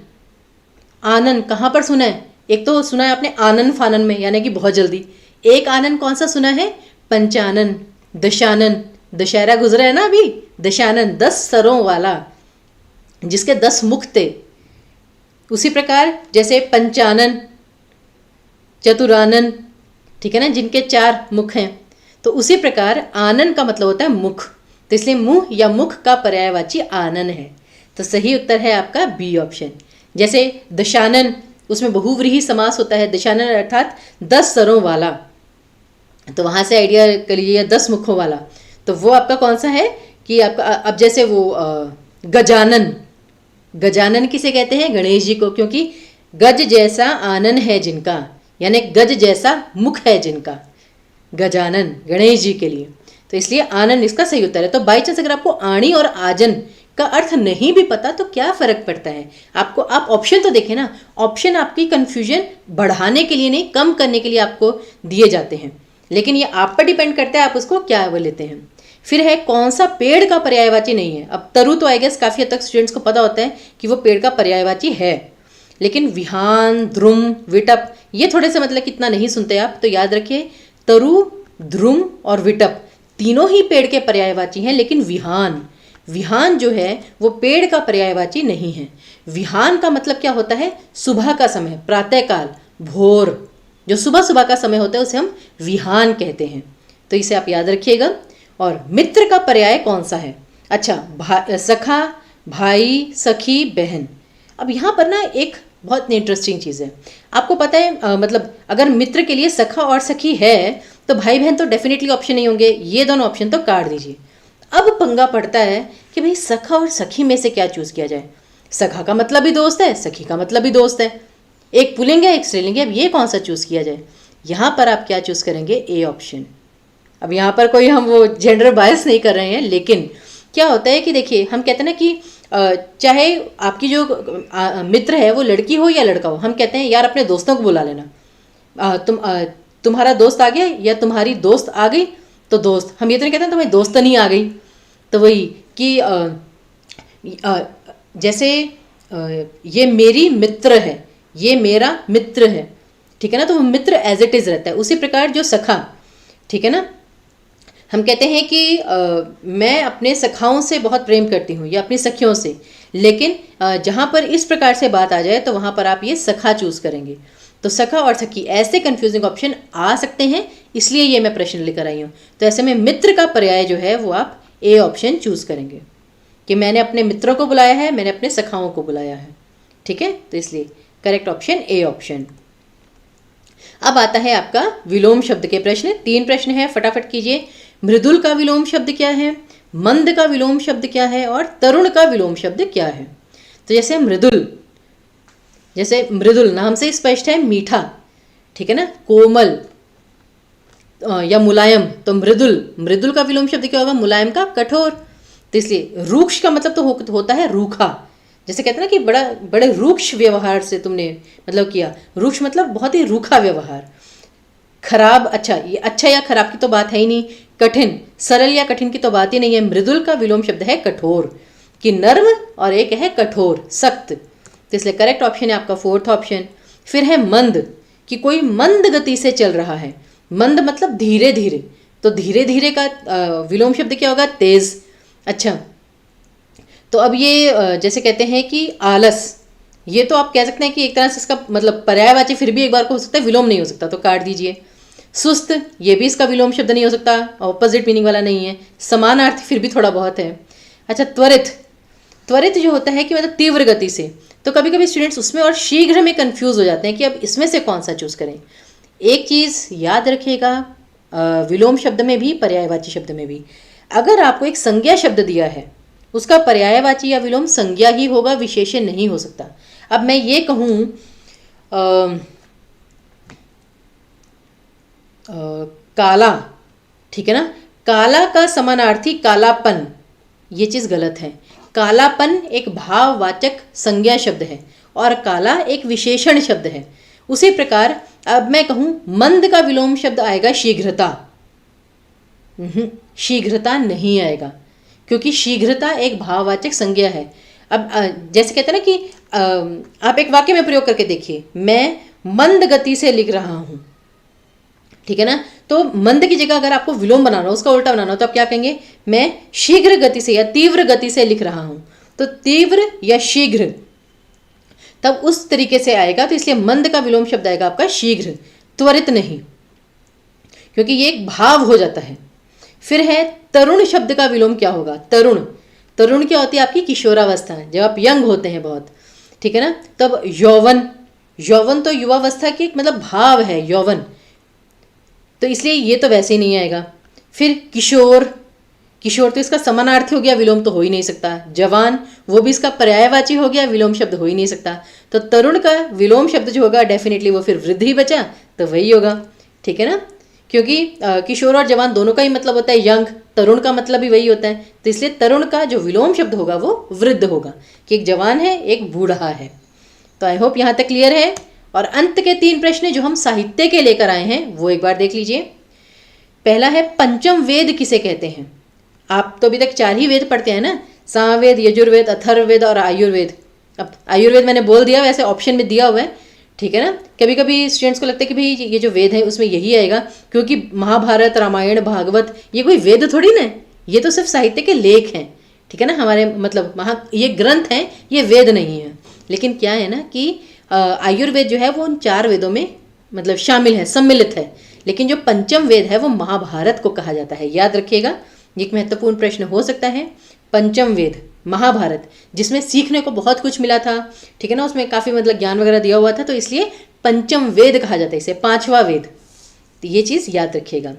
Speaker 1: आनन कहाँ पर सुना है? एक तो सुना है आपने आनन फानन में, यानी कि बहुत जल्दी। एक आनन कौन सा सुना है? पंचानन, दशानन, दशहरा गुजरा है ना अभी, दशानन 10 सरों वाला, जिसके 10 मुख थे। उसी प्रकार जैसे पंचानन, चतुरानन, ठीक है ना, जिनके 4 मुख हैं। तो उसी प्रकार आनन का मतलब होता है मुख, तो इसलिए मुंह या मुख का पर्यायवाची आनन है। तो सही उत्तर है आपका बी ऑप्शन। जैसे दशानन, उसमें बहुव्रीहि समास होता है, दशानन अर्थात 10 सरों वाला, तो वहां से आइडिया कर लीजिए 10 मुखों वाला। तो वो आपका कौन सा है कि आपका, अब जैसे वो गजानन, गजानन किसे कहते हैं? गणेश जी को, क्योंकि गज जैसा आनन है जिनका, यानी गज जैसा मुख है जिनका, गजानन गणेश जी के लिए, तो इसलिए आनन इसका सही उत्तर है। तो बाई चांस अगर आपको आणी और आजन का अर्थ नहीं भी पता तो क्या फर्क पड़ता है आपको, आप ऑप्शन तो देखें ना। ऑप्शन आपकी कंफ्यूजन बढ़ाने के लिए नहीं, कम करने के लिए आपको दिए जाते हैं, लेकिन ये आप पर डिपेंड करता है आप उसको क्या वो लेते हैं। फिर है कौन सा पेड़ का पर्यायवाची नहीं है? अब तरु तो आई गेस काफी हद तक स्टूडेंट्स को पता होता है कि वो पेड़ का पर्यायवाची है, लेकिन विहान, ध्रुम, विटप ये थोड़े से मतलब कितना नहीं सुनते आप, तो याद रखिए तरु, ध्रुम और विटप तीनों ही पेड़ के पर्यायवाची हैं, लेकिन विहान, विहान जो है वो पेड़ का पर्यायवाची नहीं है। विहान का मतलब क्या होता है? सुबह का समय, प्रातःकाल, भोर, जो सुबह सुबह का समय होता है उसे हम विहान कहते हैं, तो इसे आप याद रखिएगा। और मित्र का पर्याय कौन सा है? अच्छा, सखा, भाई, सखी, बहन। अब यहाँ पर ना एक बहुत इंटरेस्टिंग चीज़ है, आपको पता है मतलब अगर मित्र के लिए सखा और सखी है तो भाई बहन तो डेफिनेटली ऑप्शन नहीं होंगे, ये दोनों ऑप्शन तो काट दीजिए। अब पंगा पड़ता है कि भाई सखा और सखी में से क्या चूज़ किया जाए। सखा का मतलब भी दोस्त है, सखी का मतलब भी दोस्त है। एक पुल्लिंग है, एक स्त्रीलिंग है। अब ये कौन सा चूज किया जाए? यहाँ पर आप क्या चूज करेंगे? A option. अब यहाँ पर कोई हम वो जेंडर बायस नहीं कर रहे हैं, लेकिन क्या होता है कि देखिए, हम कहते हैं ना कि चाहे आपकी जो मित्र है वो लड़की हो या लड़का हो, हम कहते हैं यार अपने दोस्तों को बुला लेना। तुम्हारा दोस्त आ गया या तुम्हारी दोस्त आ गई तो दोस्त, हम ये तो नहीं कहते तुम्हारी दोस्त नहीं आ गई। तो वही कि जैसे ये मेरी मित्र है, ये मेरा मित्र है, ठीक है ना, तो वो मित्र एज इट इज रहता है। उसी प्रकार जो सखा, ठीक है ना, हम कहते हैं कि मैं अपने सखाओं से बहुत प्रेम करती हूँ या अपनी सखियों से, लेकिन जहाँ पर इस प्रकार से बात आ जाए तो वहाँ पर आप ये सखा चूज करेंगे। तो सखा और सखी ऐसे कंफ्यूजिंग ऑप्शन आ सकते हैं, इसलिए ये मैं प्रश्न लेकर आई हूँ। तो ऐसे में मित्र का पर्याय जो है वो आप ए ऑप्शन चूज करेंगे कि मैंने अपने मित्रों को बुलाया है, मैंने अपने सखाओं को बुलाया है, ठीक है। तो इसलिए करेक्ट ऑप्शन ए ऑप्शन। अब आता है आपका विलोम शब्द के प्रश्न। 3 प्रश्न है, फटाफट कीजिए। मृदुल का विलोम शब्द क्या है, मंद का विलोम शब्द क्या है और तरुण का विलोम शब्द क्या है? तो जैसे मृदुल नाम से स्पष्ट है, मीठा, ठीक है ना, कोमल या मुलायम। तो मृदुल का विलोम शब्द क्या होगा? मुलायम का कठोर। तो इसलिए रूक्ष का मतलब तो होता है रूखा। जैसे कहते हैं ना कि बड़े रूक्ष व्यवहार से तुमने मतलब किया। रूक्ष मतलब बहुत ही रूखा व्यवहार। खराब, अच्छा, ये अच्छा या खराब की तो बात है ही नहीं। कठिन, सरल या कठिन की तो बात ही नहीं है। मृदुल का विलोम शब्द है कठोर, कि नर्म, और एक है कठोर, सख्त। तो इसलिए करेक्ट ऑप्शन है आपका 4th ऑप्शन। फिर है मंद, कि कोई मंद गति से चल रहा है। मंद मतलब धीरे धीरे, तो धीरे धीरे का विलोम शब्द क्या होगा? तेज। अच्छा, तो अब ये जैसे कहते हैं कि आलस, ये तो आप कह सकते हैं कि एक तरह से इसका मतलब पर्यायवाची फिर भी एक बार को हो सकता है, विलोम नहीं हो सकता, तो काट दीजिए। सुस्त, ये भी इसका विलोम शब्द नहीं हो सकता, ऑपोजिट मीनिंग वाला नहीं है। समानार्थी फिर भी थोड़ा बहुत है। अच्छा, त्वरित जो होता है कि मतलब तीव्र गति से, तो कभी कभी स्टूडेंट्स उसमें और शीघ्र में कंफ्यूज हो जाते हैं कि अब इसमें से कौन सा चूज करें। एक चीज़ याद रखिएगा, विलोम शब्द में भी पर्यायवाची शब्द में भी, अगर आपको एक संज्ञा शब्द दिया है उसका पर्यायवाची या विलोम संज्ञा ही होगा, विशेषण नहीं हो सकता। अब मैं ये कहूँ काला, ठीक है ना, काला का समानार्थी कालापन, ये चीज़ गलत है। कालापन एक भाववाचक संज्ञा शब्द है और काला एक विशेषण शब्द है। उसी प्रकार अब मैं कहूँ मंद का विलोम शब्द आएगा शीघ्रता। शीघ्रता नहीं आएगा, क्योंकि शीघ्रता एक भाववाचक संज्ञा है। अब जैसे कहते हैं ना कि आप एक वाक्य में प्रयोग करके देखिए, मैं मंद गति से लिख रहा हूँ, ठीक है ना, तो मंद की जगह अगर आपको विलोम बनाना हो, उसका उल्टा बनाना हो, तो आप क्या कहेंगे? मैं शीघ्र गति से या तीव्र गति से लिख रहा हूँ। तो तीव्र या शीघ्र तब उस तरीके से आएगा। तो इसलिए मंद का विलोम शब्द आएगा आपका शीघ्र, त्वरित नहीं, क्योंकि ये एक भाव हो जाता है। फिर है तरुण शब्द का विलोम क्या होगा? तरुण क्या होती है? आपकी किशोरावस्था, जब आप यंग होते हैं बहुत, ठीक है ना। तब यौवन तो युवावस्था की एक मतलब भाव है, यौवन, तो इसलिए ये तो वैसे ही नहीं आएगा। फिर किशोर तो इसका समानार्थी हो गया, विलोम तो हो ही नहीं सकता। जवान, वो भी इसका पर्यायवाची हो गया, विलोम शब्द हो ही नहीं सकता। तो तरुण का विलोम शब्द जो होगा डेफिनेटली वो फिर वृद्ध ही बचा, तो वही होगा, ठीक है ना, क्योंकि किशोर और जवान दोनों का ही मतलब होता है यंग, तरुण का मतलब भी वही होता है। तो इसलिए तरुण का जो विलोम शब्द होगा वो वृद्ध होगा, कि एक जवान है एक बूढ़ा है। तो आई होप यहाँ तक क्लियर है। और अंत के 3 प्रश्न जो हम साहित्य के लेकर आए हैं वो एक बार देख लीजिए। पहला है पंचम वेद किसे कहते हैं? आप तो अभी तक 4 ही वेद पढ़ते हैं ना, सामवेद, यजुर्वेद, अथर्ववेद और आयुर्वेद। अब आयुर्वेद मैंने बोल दिया, वैसे ऑप्शन में दिया हुआ है, ठीक है ना। कभी कभी स्टूडेंट्स को लगता है कि भाई ये जो वेद है उसमें यही आएगा, क्योंकि महाभारत, रामायण, भागवत ये कोई वेद थोड़ी ना, ये तो सिर्फ साहित्य के लेख हैं, ठीक है ना, हमारे मतलब ये ग्रंथ हैं, ये वेद नहीं है। लेकिन क्या है ना कि आयुर्वेद जो है वो उन 4 वेदों में मतलब शामिल है, सम्मिलित है। लेकिन जो पंचम वेद है वो महाभारत को कहा जाता है, याद रखिएगा, ये एक महत्वपूर्ण प्रश्न हो सकता है। पंचम वेद महाभारत, जिसमें सीखने को बहुत कुछ मिला था, ठीक है ना, उसमें काफ़ी मतलब ज्ञान वगैरह दिया हुआ था, तो इसलिए पंचम वेद कहा जाता है इसे, 5वां वेद। तो ये चीज़ याद रखिएगा।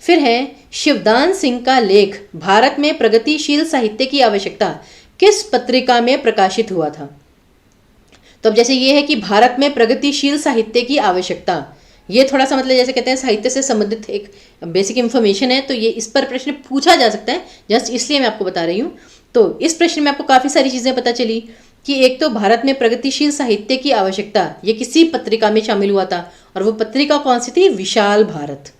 Speaker 1: फिर है शिवदान सिंह का लेख भारत में प्रगतिशील साहित्य की आवश्यकता, किस पत्रिका में प्रकाशित हुआ था? तो अब जैसे ये है कि भारत में प्रगतिशील साहित्य की आवश्यकता, ये थोड़ा सा मतलब जैसे कहते हैं साहित्य से संबंधित एक बेसिक इन्फॉर्मेशन है, तो ये इस पर प्रश्न पूछा जा सकता है, जस्ट इसलिए मैं आपको बता रही हूँ। तो इस प्रश्न में आपको काफ़ी सारी चीज़ें पता चली कि एक तो भारत में प्रगतिशील साहित्य की आवश्यकता, ये किसी पत्रिका में शामिल हुआ था, और वो पत्रिका कौन सी थी? विशाल भारत।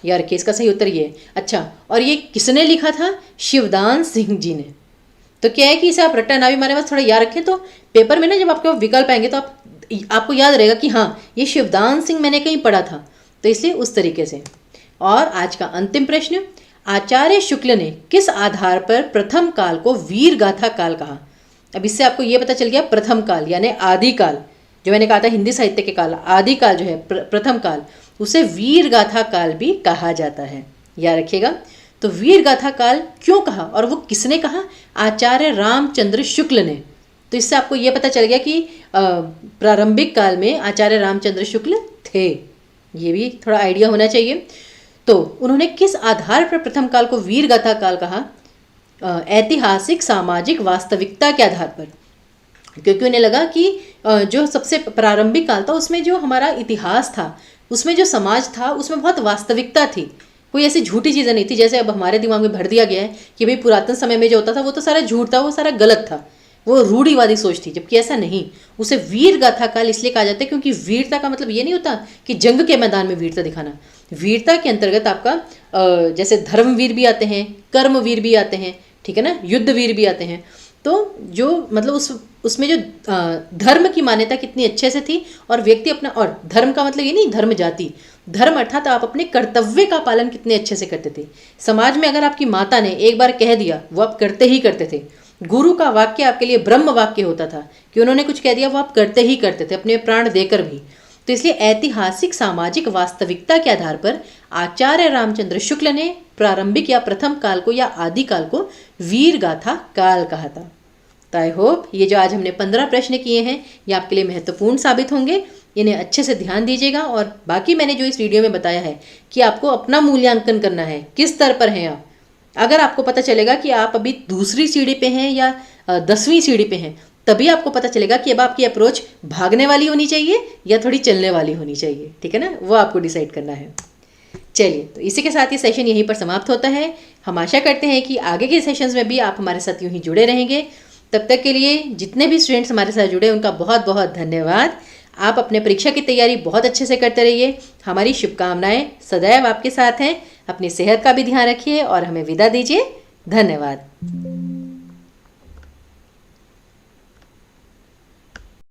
Speaker 1: यार केस का सही उत्तर ये। अच्छा, और ये किसने लिखा था? शिवदान सिंह जी ने। तो क्या है कि इसे आप रट्टा ना भी मारे, बस थोड़ा याद रखें, तो पेपर में ना जब आपके विकल्प आएंगे तो आपको याद रहेगा कि हाँ ये शिवदान सिंह मैंने कहीं पढ़ा था, तो इसलिए उस तरीके से। और आज का अंतिम प्रश्न, आचार्य शुक्ल ने किस आधार पर प्रथम काल को वीर गाथा काल कहा? अब इससे आपको ये पता चल गया प्रथम काल यानी आदि काल, जो मैंने कहा था हिंदी साहित्य के काल, आदि काल जो है प्रथम काल, उसे वीर गाथा काल भी कहा जाता है, याद रखिएगा। तो वीर गाथा काल क्यों कहा और वो किसने कहा? आचार्य रामचंद्र शुक्ल ने। तो इससे आपको ये पता चल गया कि प्रारंभिक काल में आचार्य रामचंद्र शुक्ल थे, ये भी थोड़ा आइडिया होना चाहिए। तो उन्होंने किस आधार पर प्रथम काल को वीर गाथा काल कहा? ऐतिहासिक सामाजिक वास्तविकता के आधार पर, क्योंकि उन्हें लगा कि जो सबसे प्रारंभिक काल था उसमें जो हमारा इतिहास था, उसमें जो समाज था, उसमें बहुत वास्तविकता थी, कोई ऐसी झूठी चीज़ें नहीं थी जैसे अब हमारे दिमाग में भर दिया गया है कि भाई पुरातन समय में जो होता था वो तो सारा झूठ था, वो सारा गलत था, वो रूढ़िवादी सोच थी, जबकि ऐसा नहीं। उसे वीर गाथा काल इसलिए कहा जाता है क्योंकि वीरता का मतलब ये नहीं होता कि जंग के मैदान में वीरता दिखाना। वीरता के अंतर्गत आपका जैसे धर्मवीर भी आते हैं, कर्मवीर भी आते हैं, ठीक है ना, युद्धवीर भी आते हैं। तो जो मतलब उसमें जो धर्म की मान्यता कितनी अच्छे से थी, और व्यक्ति अपना, और धर्म का मतलब ये नहीं धर्म जाति, धर्म अर्थात आप अपने कर्तव्य का पालन कितने अच्छे से करते थे। समाज में अगर आपकी माता ने एक बार कह दिया वो आप करते ही करते थे। गुरु का वाक्य आपके लिए ब्रह्म वाक्य होता था कि उन्होंने कुछ कह दिया वो आप करते ही करते थे, अपने प्राण देकर भी। तो इसलिए ऐतिहासिक सामाजिक वास्तविकता के आधार पर आचार्य रामचंद्र शुक्ल ने प्रारंभिक या प्रथम काल को या आदि काल को वीर गाथा काल कहा था। तो आई होप ये जो आज हमने 15 प्रश्न किए हैं ये आपके लिए महत्वपूर्ण साबित होंगे, इन्हें अच्छे से ध्यान दीजिएगा। और बाकी मैंने जो इस वीडियो में बताया है कि आपको अपना मूल्यांकन करना है, किस स्तर पर हैं आप। अगर आपको पता चलेगा कि आप अभी दूसरी सीढ़ी पे हैं या 10वीं सीढ़ी पे हैं, तभी आपको पता चलेगा कि अब आपकी अप्रोच भागने वाली होनी चाहिए या थोड़ी चलने वाली होनी चाहिए, ठीक है ना, वो आपको डिसाइड करना है। चलिए, तो इसी के साथ ये सेशन यहीं पर समाप्त होता है। हम आशा करते हैं कि आगे के सेशंस में भी आप हमारे साथ यूं ही जुड़े रहेंगे। तब तक के लिए जितने भी स्टूडेंट्स हमारे साथ जुड़े उनका बहुत बहुत धन्यवाद। आप अपने परीक्षा की तैयारी बहुत अच्छे से करते रहिए। हमारी शुभकामनाएं सदैव आपके साथ हैं। अपनी सेहत का भी ध्यान रखिए और हमें विदा दीजिए। धन्यवाद।